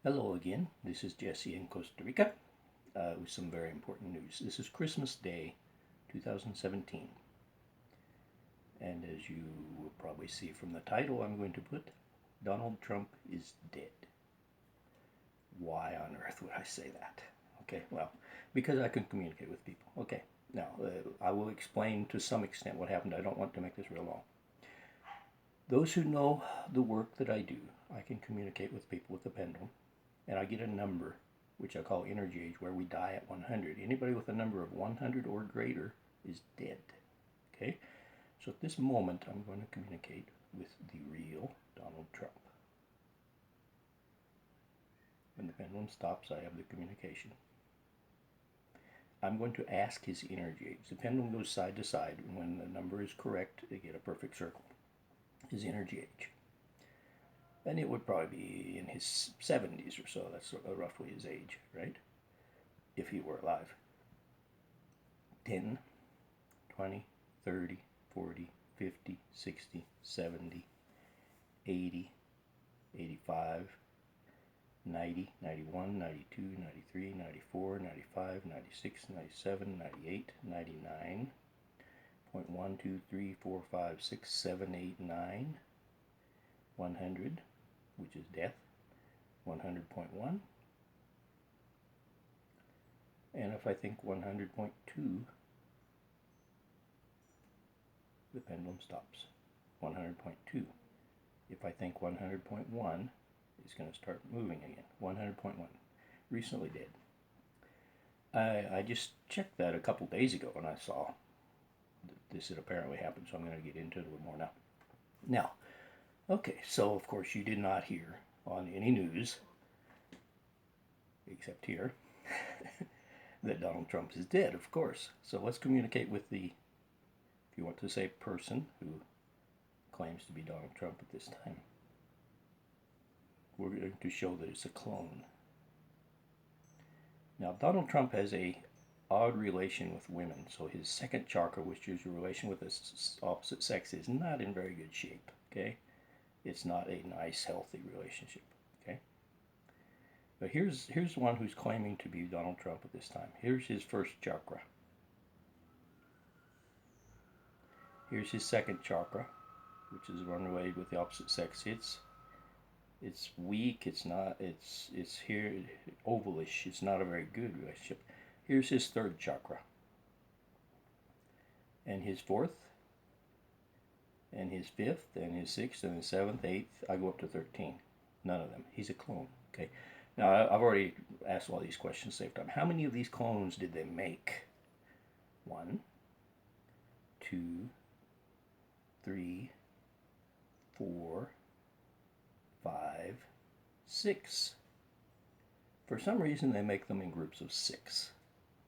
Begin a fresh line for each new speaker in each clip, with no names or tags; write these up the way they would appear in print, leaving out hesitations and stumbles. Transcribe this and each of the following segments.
Hello again, this is Jesse in Costa Rica with some very important news. This is Christmas Day 2017, and as you will probably see from the title, I'm going to put Donald Trump is dead. Why on earth would I say that? Okay, well, because I can communicate with people. Okay, now I will explain to some extent what happened. I don't want to make this real long. Those who know the work that I do, I can communicate with people with the pendulum, and I get a number, which I call energy age, where we die at 100. Anybody with a number of 100 or greater is dead. Okay? So at this moment, I'm going to communicate with the real Donald Trump. When the pendulum stops, I have the communication. I'm going to ask his energy age. The pendulum goes side to side, and when the number is correct, they get a perfect circle. His energy age. And it would probably be in his 70s or so. That's roughly his age, right? If he were alive. 10, 20, 30, 40, 50, 60, 70, 80, 85, 90, 91, 92, 93, 94, 95, 96, 97, 98, 99, 1, 2, 3, 4, 5, 6, 7, 8, 9, 100, which is death, 100.1, and if I think 100.2, the pendulum stops. 100.2. If I think 100.1, it's going to start moving again. 100.1. Recently did. I just checked that a couple days ago and I saw that this had apparently happened, so I'm going to get into it a little more now. Now, okay, so of course you did not hear on any news, except here, that Donald Trump is dead, of course. So let's communicate with the, if you want to say person who claims to be Donald Trump at this time. We're going to show that it's a clone. Now, Donald Trump has a odd relation with women, so his second chakra, which is your relation with the opposite sex, is not in very good shape. Okay, it's not a nice, healthy relationship. Okay, but here's one who's claiming to be Donald Trump at this time. Here's his first chakra. Here's his second chakra, which is run related with the opposite sex. It's weak. It's not. It's here ovalish. It's not a very good relationship. Here's his third chakra, and his fourth, and his fifth, and his sixth, and his seventh, eighth. I go up to 13. None of them. He's a clone. Okay. Now I've already asked all these questions saved time. How many of these clones did they make? 1, 2, 3, 4, 5, 6. For some reason, they make them in groups of 6.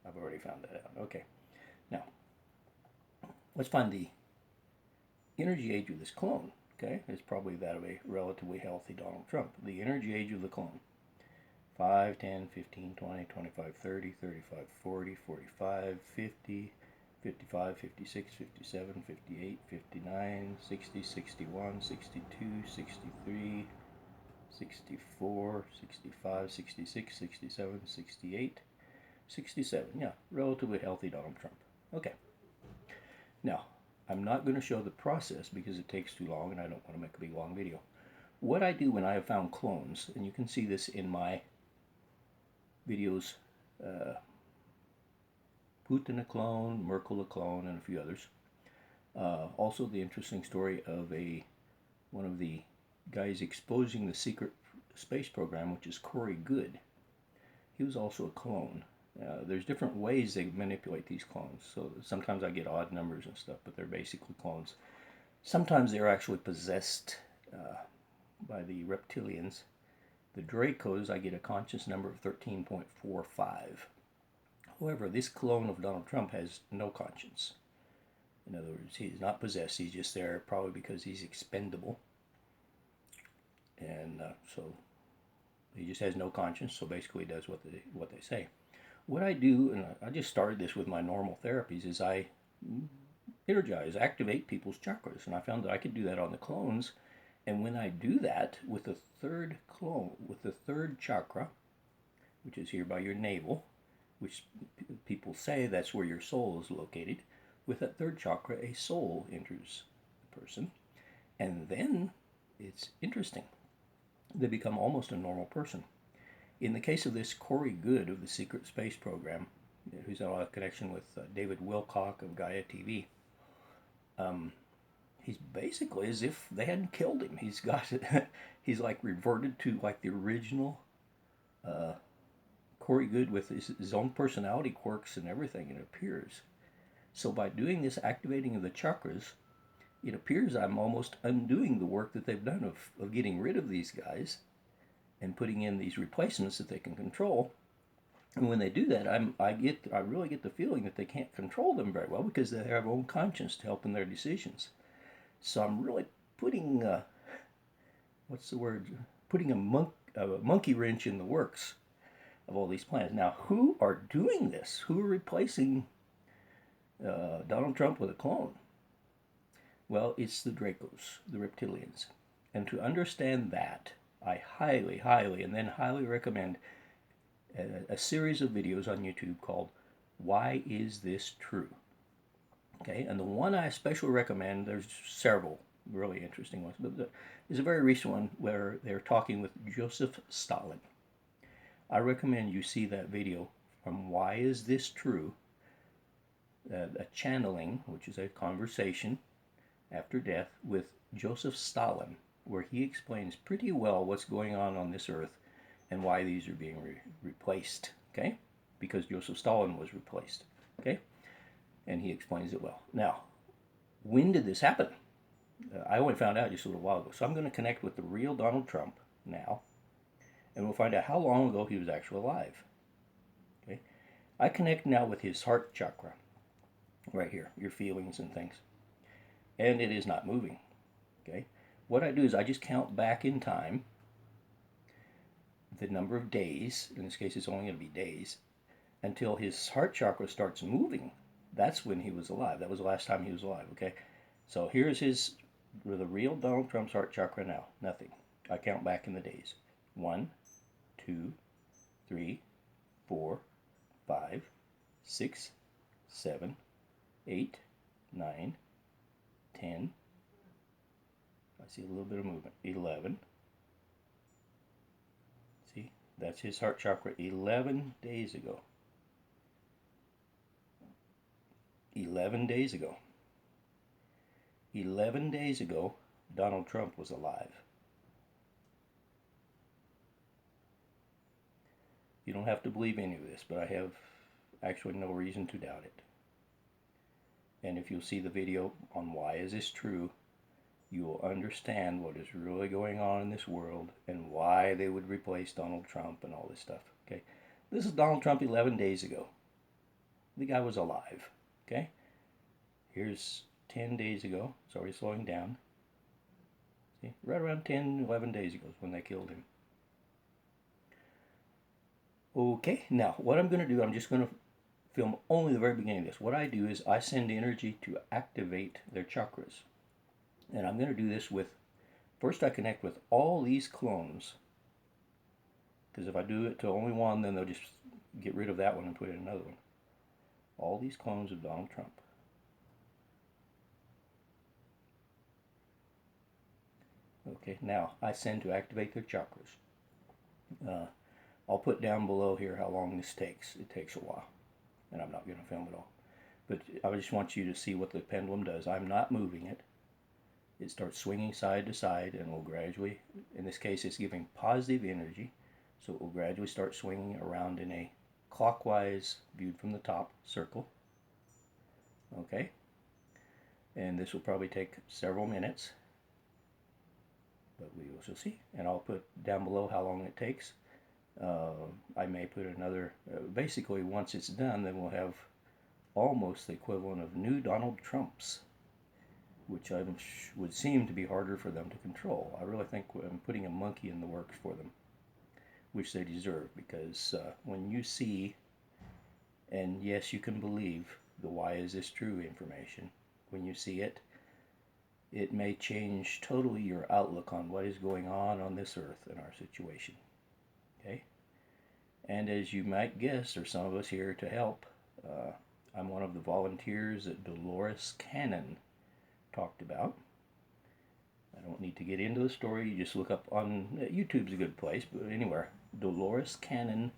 I've already found that out. Okay. Now, let's find the energy age of this clone. Okay, it's probably that of a relatively healthy Donald Trump. The energy age of the clone: 5, 10, 15, 20, 25, 30, 35, 40, 45, 50, 55, 56, 57, 58, 59, 60, 61, 62, 63, 64, 65, 66, 67, 68, 67. Yeah, relatively healthy Donald Trump. Okay. Now, I'm not going to show the process because it takes too long and I don't want to make a big long video. What I do when I have found clones, and you can see this in my videos, Putin a clone, Merkel a clone, and a few others. Also the interesting story of one of the guys exposing the secret space program, which is Corey Goode. He was also a clone. There's different ways they manipulate these clones. So sometimes I get odd numbers and stuff, but they're basically clones. Sometimes they're actually possessed by the reptilians. The Dracos, I get a conscious number of 13.45. However, this clone of Donald Trump has no conscience. In other words, he's not possessed. He's just there probably because he's expendable. And so he just has no conscience. So basically he does what they say. What I do, and I just started this with my normal therapies, is I energize, activate people's chakras. And I found that I could do that on the clones And when I do that with the third clone, with the third chakra, which is here by your navel, which people say that's where your soul is located, with that third chakra, a soul enters the person. And then it's interesting. They become almost a normal person. In the case of this Corey Goode of the Secret Space Program, who's in a connection with David Wilcock of Gaia TV, he's basically as if they hadn't killed him. He's got he's like reverted to like the original Corey Goode with his own personality quirks and everything. It appears. So by doing this activating of the chakras, it appears I'm almost undoing the work that they've done of getting rid of these guys and putting in these replacements that they can control. And when they do that, I really get the feeling that they can't control them very well because they have their own conscience to help in their decisions. So I'm really putting what's the word? Putting a monkey wrench in the works of all these plans. Now, who are doing this? Who are replacing Donald Trump with a clone? Well, it's the Dracos, the reptilians. And to understand that, I highly, highly, and then highly recommend a series of videos on YouTube called Why Is This True? Okay, and the one I especially recommend, there's several really interesting ones, but there's a very recent one where they're talking with Joseph Stalin. I recommend you see that video from Why Is This True? A channeling, which is a conversation after death with Joseph Stalin, where he explains pretty well what's going on this earth and why these are being replaced, okay? Because Joseph Stalin was replaced, okay? And he explains it well. Now, when did this happen? I only found out just a little while ago. So I'm going to connect with the real Donald Trump now, and we'll find out how long ago he was actually alive. Okay? I connect now with his heart chakra, right here, your feelings and things. And it is not moving. Okay? What I do is I just count back in time the number of days, in this case it's only going to be days, until his heart chakra starts moving. That's when he was alive. That was the last time he was alive, okay? So here's the real Donald Trump's heart chakra now. Nothing. I count back in the days. 1, 2, 3, 4, 5, 6, 7, 8, 9, 10. I see a little bit of movement. 11. See, that's his heart chakra 11 days ago. 11 days ago. 11 days ago, Donald Trump was alive. You don't have to believe any of this, but I have actually no reason to doubt it. And if you'll see the video on Why Is This True, you will understand what is really going on in this world and why they would replace Donald Trump and all this stuff. Okay, this is Donald Trump 11 days ago. The guy was alive. Okay, here's 10 days ago. It's already slowing down. See, right around 10, 11 days ago is when they killed him. Okay, now what I'm going to do, I'm just going to film only the very beginning of this. What I do is I send energy to activate their chakras. And I'm going to do this with, first I connect with all these clones. Because if I do it to only one, then they'll just get rid of that one and put in another one. All these clones of Donald Trump. Okay, now I send to activate their chakras. I'll put down below here how long this takes. It takes a while, and I'm not going to film it all. But I just want you to see what the pendulum does. I'm not moving it. It starts swinging side to side and will gradually, in this case it's giving positive energy, so it will gradually start swinging around in a clockwise, viewed from the top, circle. Okay? And this will probably take several minutes, but we will see. And I'll put down below how long it takes. I may put another, basically once it's done, then we'll have almost the equivalent of new Donald Trumps, which would seem to be harder for them to control. I really think I'm putting a monkey in the works for them, which they deserve, because when you see, and yes, you can believe the Why Is This True information, when you see it, it may change totally your outlook on what is going on this earth in our situation. Okay? And as you might guess, there's some of us here to help. I'm one of the volunteers that Dolores Cannon talked about. I don't need to get into the story. You just look up on YouTube's a good place, but anywhere. Dolores Cannon,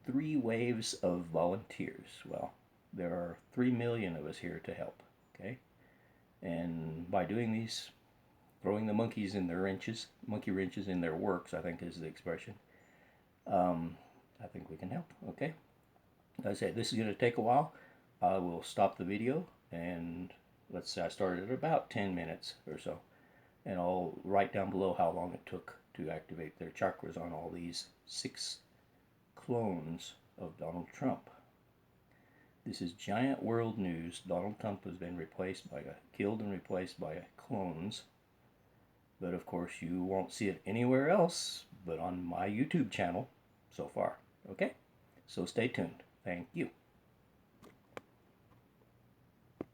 3 waves of volunteers. Well, there are 3 million of us here to help. Okay? And by doing these, throwing the monkeys in their wrenches, monkey wrenches in their works, I think is the expression. I think we can help. Okay. As I said, this is going to take a while. I will stop the video, and let's say I started at about 10 minutes or so, and I'll write down below how long it took to activate their chakras on all these 6 clones of Donald Trump. This is giant world news. Donald Trump has been killed and replaced by clones. But of course, you won't see it anywhere else but on my YouTube channel so far. Okay? So stay tuned. Thank you.